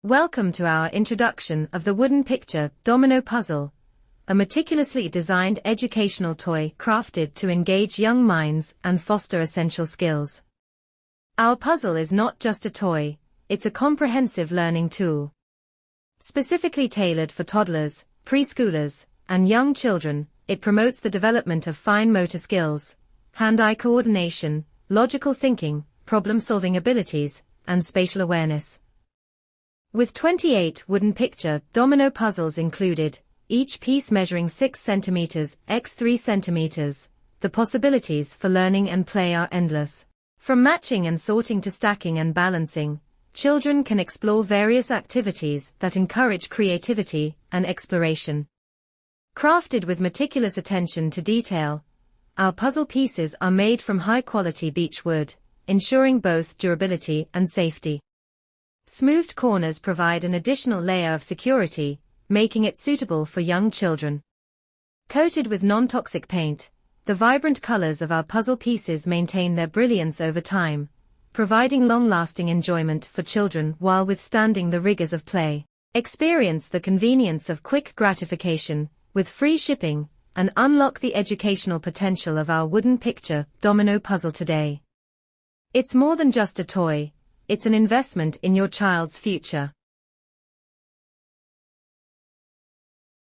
Welcome to our introduction of the Wooden Picture Domino Puzzle, a meticulously designed educational toy crafted to engage young minds and foster essential skills. Our puzzle is not just a toy, it's a comprehensive learning tool. Specifically tailored for toddlers, preschoolers, and young children, it promotes the development of fine motor skills, hand-eye coordination, logical thinking, problem-solving abilities, and spatial awareness. With 28 wooden picture domino puzzles included, each piece measuring 6 cm x 3 cm, the possibilities for learning and play are endless. From matching and sorting to stacking and balancing, children can explore various activities that encourage creativity and exploration. Crafted with meticulous attention to detail, our puzzle pieces are made from high-quality beech wood, ensuring both durability and safety. Smoothed corners provide an additional layer of security, making it suitable for young children. Coated with non-toxic paint, the vibrant colors of our puzzle pieces maintain their brilliance over time, providing long-lasting enjoyment for children while withstanding the rigors of play. Experience the convenience of quick gratification, with free shipping, and unlock the educational potential of our wooden picture domino puzzle today. It's more than just a toy. It's an investment in your child's future.